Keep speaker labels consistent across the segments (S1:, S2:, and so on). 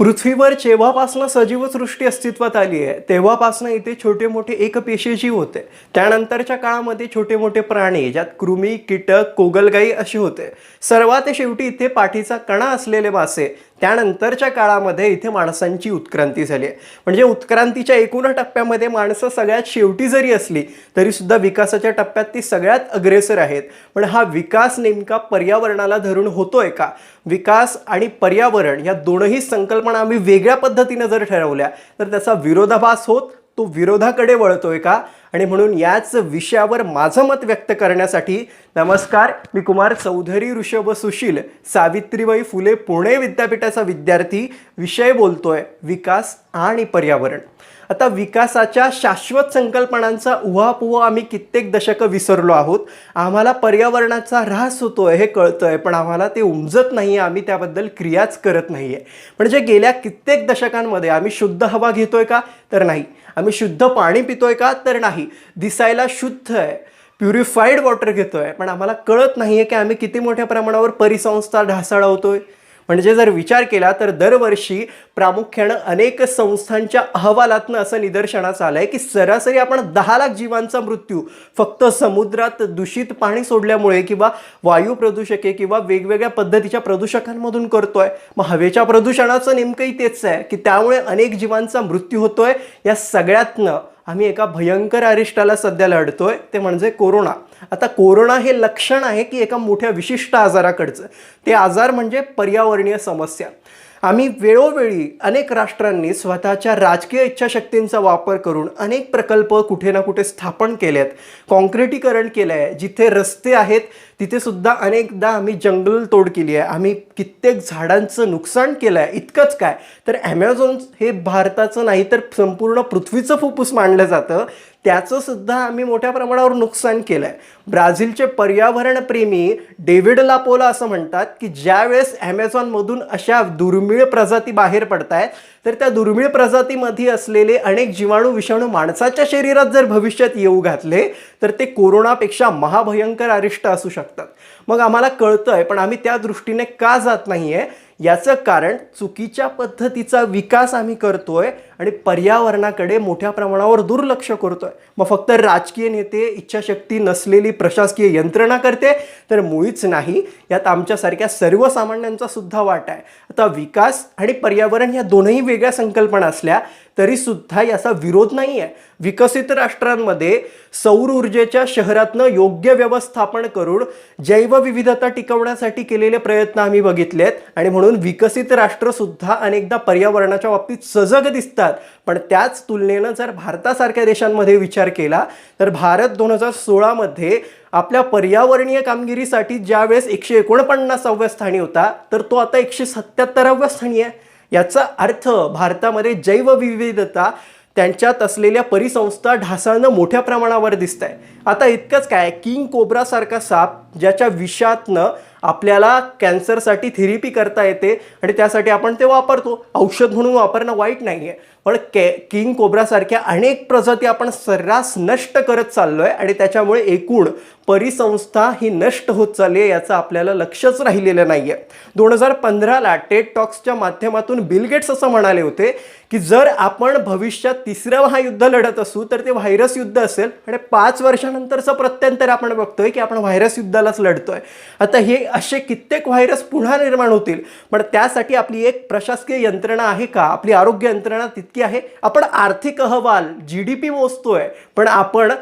S1: पृथ्वीवर जेव्हापासून सजीव सृष्टी अस्तित्वात आली आहे तेव्हापासून इथे छोटे मोठे एकपेशीय जीव होते. त्यानंतरच्या काळामध्ये छोटे मोठे प्राणी ज्यात कृमी, कीटक, कोगलगाई असे होते. सर्वात शेवटी इथे पाठीचा कणा असलेले मासे. त्यानंतरच्या काळामध्ये इथे माणसांची उत्क्रांती झाली आहे. म्हणजे उत्क्रांतीच्या एकूण टप्प्यामध्ये माणसं सगळ्यात शेवटी जरी असली तरी सुद्धा विकासाच्या टप्प्यात ती सगळ्यात अग्रेसर आहेत. पण हा विकास नेमका पर्यावरणाला धरून होतोय का? विकास आणि पर्यावरण या दोनही संकल्पना आम्ही वेगळ्या पद्धतीने जर ठरवल्या तर त्याचा विरोधाभास होत तो विरोधाकडे वळतोय का? आणि म्हणून याच विषयावर माझं मत व्यक्त करण्यासाठी नमस्कार, मी कुमार चौधरी ऋषभ सुशील, सावित्रीबाई फुले पुणे विद्यापीठाचा विद्यार्थी. विषय बोलतोय विकास आणि पर्यावरण. आता विकासाच्या शाश्वत संकल्पनांचा उहापोह आम्ही कित्येक दशकं विसरलो आहोत. आम्हाला पर्यावरणाचा ऱ्हास होतोय हे कळतंय, पण आम्हाला ते उमजत नाही. आम्ही त्याबद्दल क्रियाच करत नाहीये. म्हणजे गेल्या कित्येक दशकांमध्ये आम्ही शुद्ध हवा घेतोय का? तर नाही. आम्ही शुद्ध पाणी पितोय का? तर नाही. दिसायला शुद्ध आहे, प्युरिफाईड वॉटर घेतोय, पण आम्हाला कळत नाहीये की आम्ही किती मोठ्या प्रमाणावर परिसंस्था ढासळवतोय. म्हणजे जर विचार केला तर दरवर्षी प्रामुख्यानं अनेक संस्थांच्या अहवालातनं असं निदर्शनास आलंय की सरासरी आपण 10 लाख जीवांचा मृत्यू फक्त समुद्रात दूषित पाणी सोडल्यामुळे किंवा वायू प्रदूषके किंवा वेगवेगळ्या पद्धतीच्या प्रदूषकांमधून करतोय. मग हवेच्या प्रदूषणाचं नेमकंही तेच आहे की त्यामुळे अनेक जीवांचा मृत्यू होतोय. या सगळ्यातनं आम्ही एका भयंकर अरिष्टाला सध्या लढतोय, ते म्हणजे कोरोना. आता कोरोना हे लक्षण आहे की एका मोठ्या विशिष्ट आजाराकडचं. ते आजार म्हणजे पर्यावरणीय समस्या. आम्ही वेळोवेळी अनेक राष्ट्रांनी स्वतःच्या राजकीय इच्छाशक्तींचा वापर करून अनेक प्रकल्प कुठे ना कुठे स्थापन केलेत, कॉन्क्रिटीकरण केलं आहे. जिथे रस्ते आहेत तिथे सुद्धा अनेकदा आम्ही जंगल तोड केली आहे. आम्ही कित्येक झाडांचं नुकसान केलं आहे. इतकंच काय तर ॲमेझॉन हे भारताचं नाही तर संपूर्ण पृथ्वीचं फुफ्फुस मानलं जातं, त्याचं सुद्धा आम्ही मोठ्या प्रमाणावर नुकसान केलं आहे. ब्राझीलचे पर्यावरणप्रेमी डेव्हिड लापोला असं म्हणतात की ज्यावेळेस ॲमेझॉनमधून अशा दुर्मिळ प्रजाती बाहेर पडत आहेत तर त्या दुर्मिळ प्रजातीमध्ये असलेले अनेक जीवाणू विषाणू माणसाच्या शरीरात जर भविष्यात येऊ घातले तर ते कोरोनापेक्षा महाभयंकर अरिष्ट असू शकतात. मग आम्हाला कळतंय, पण आम्ही त्या दृष्टीने का जात नाहीये? याचं कारण चुकीच्या पद्धतीचा विकास आम्ही करतोय आणि पर्यावरणाकडे मोठ्या प्रमाणावर दुर्लक्ष करतोय. मग फक्त राजकीय नेते, इच्छाशक्ती नसलेली प्रशासकीय यंत्रणा करते तर मुळीच नाही. यात आमच्यासारख्या सर्वसामान्यांचा सुद्धा वाटा आहे. आता विकास आणि पर्यावरण या दोनही वेगळ्या संकल्पना असल्या तरी सुद्धा याचा विरोध नाही आहे. विकसित राष्ट्रांमध्ये सौर ऊर्जेच्या शहरातनं योग्य व्यवस्थापन करून जैवविविधता टिकवण्यासाठी केलेले प्रयत्न आम्ही बघितलेत आणि म्हणून विकसित राष्ट्रसुद्धा अनेकदा पर्यावरणाच्या बाबतीत सजग दिसतात. पण त्याच तुलनेनं जर भारतासारख्या देशांमध्ये विचार केला तर भारत 2016 मध्ये आपल्या पर्यावरणीय कामगिरीसाठी ज्यावेळेस 149व्या स्थानी होता तर तो आता 177व्या स्थानी आहे. याचा अर्थ भारतामध्ये जैवविविधता, त्यांच्यात असलेल्या परिसंस्था ढासळणं मोठ्या प्रमाणावर दिसत आहे. आता इतकंच काय, किंग कोब्रासारखा साप ज्याच्या विषातनं आपल्याला कॅन्सरसाठी थेरपी करता येते आणि त्यासाठी आपण ते वापरतो. औषध म्हणून वापरणं वाईट नाही आहे, पण किंग कोब्रासारख्या अनेक प्रजाती आपण सर्रास नष्ट करत चाललो आहे आणि त्याच्यामुळे एकूण परिसंस्था ही नष्ट होत चालली आहे. याचं आपल्याला लक्षच राहिलेलं नाही आहे. 2015ला टेड टॉक्सच्या माध्यमातून बिल गेट्स असं म्हणाले होते की जर आपण भविष्यात 3रं महायुद्ध लढत असू तर ते व्हायरस युद्ध असेल. आणि 5 वर्षानंतरचं प्रत्यंतर आपण बघतोय की आपण व्हायरस युद्धालाच लढतोय. आता हे असे कित्येक व्हायरस पुन्हा निर्माण होतील, पण त्यासाठी आपली एक प्रशासकीय यंत्रणा आहे का? आपली आरोग्य यंत्रणा तितकी आहे? आपण आर्थिक अहवाल, GDP मोजतोय, पण आपण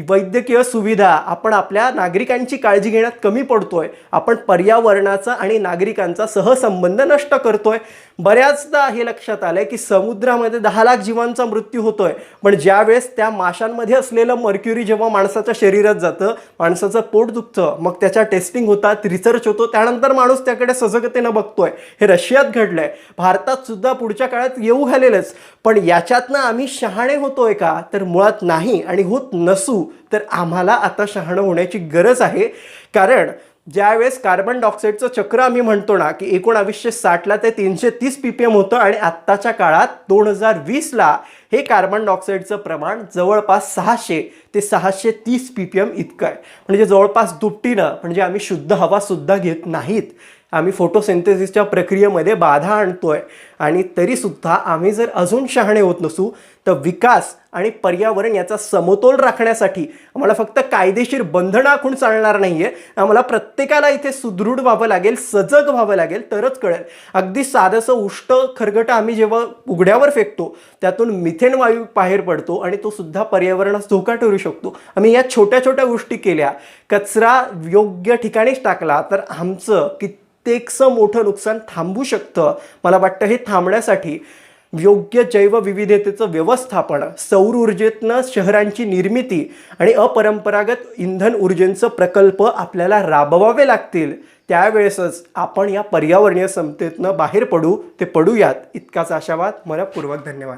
S1: वैद्यकीय सुविधा, आपण आपल्या नागरिकांची काळजी घेण्यात कमी पडतोय. आपण पर्यावरणाचा आणि नागरिकांचा सहसंबंध नष्ट करतोय. बऱ्याचदा हे लक्षात आलंय की समुद्रामध्ये 10 लाख जीवांचा मृत्यू होतोय, पण ज्यावेळेस त्या माशांमध्ये असलेलं मर्क्युरी जेव्हा माणसाच्या शरीरात जातं, माणसाचं पोट दुखतं, मग त्याच्या टेस्टिंग होतात, रिसर्च होतो, त्यानंतर माणूस त्याकडे सजगतेनं बघतोय. हे रशियात घडलंय, भारतात सुद्धा पुढच्या काळात येऊ घालेलंच. पण याच्यातनं आम्ही शहाणे होतोय का? तर मुळात नाही. आणि होत नसू तर आम्हाला आता शहाणं होण्याची गरज आहे. कारण ज्यावेळेस कार्बन डायऑक्साईडचं चक्र आम्ही म्हणतो ना की 1960ला ते 330 ppm होतं आणि आत्ताच्या काळात 2020ला हे कार्बन डायऑक्साईडचं प्रमाण जवळपास 600 ते 630 ppm इतकं आहे. म्हणजे जवळपास दुपटीनं. म्हणजे आम्ही शुद्ध हवा सुद्धा घेत नाहीत. आम्ही फोटोसिंथेसिसच्या प्रक्रियेमध्ये बाधा आणतोय आणि तरीसुद्धा आम्ही जर अजून शहाणे होत नसू तर विकास आणि पर्यावरण याचा समतोल राखण्यासाठी आम्हाला फक्त कायदेशीर बंधनं आखून चालणार नाही आहे. आम्हाला प्रत्येकाला इथे सुदृढ व्हावं लागेल, सजग व्हावं लागेल, तरच कळेल. अगदी साधंसं उष्ट खरगटं आम्ही जेव्हा उघड्यावर फेकतो त्यातून मिथेन वायू बाहेर पडतो आणि तो सुद्धा पर्यावरणास धोका ठरू शकतो. आम्ही या छोट्या छोट्या गोष्टी केल्या, कचरा योग्य ठिकाणीच टाकला तर आमचं कित्येकसं मोठं नुकसान थांबू शकतं. मला वाटतं हे थांबण्यासाठी योग्य जैवविविधतेचं व्यवस्थापन, सौर ऊर्जेतनं शहरांची निर्मिती आणि अपरंपरागत इंधन ऊर्जेंचं प्रकल्प आपल्याला राबवावे लागतील. त्यावेळेसच आपण या पर्यावरणीय समतेतनं बाहेर पडू. ते पडूयात इतकाच आशावाद. मनःपूर्वक धन्यवाद.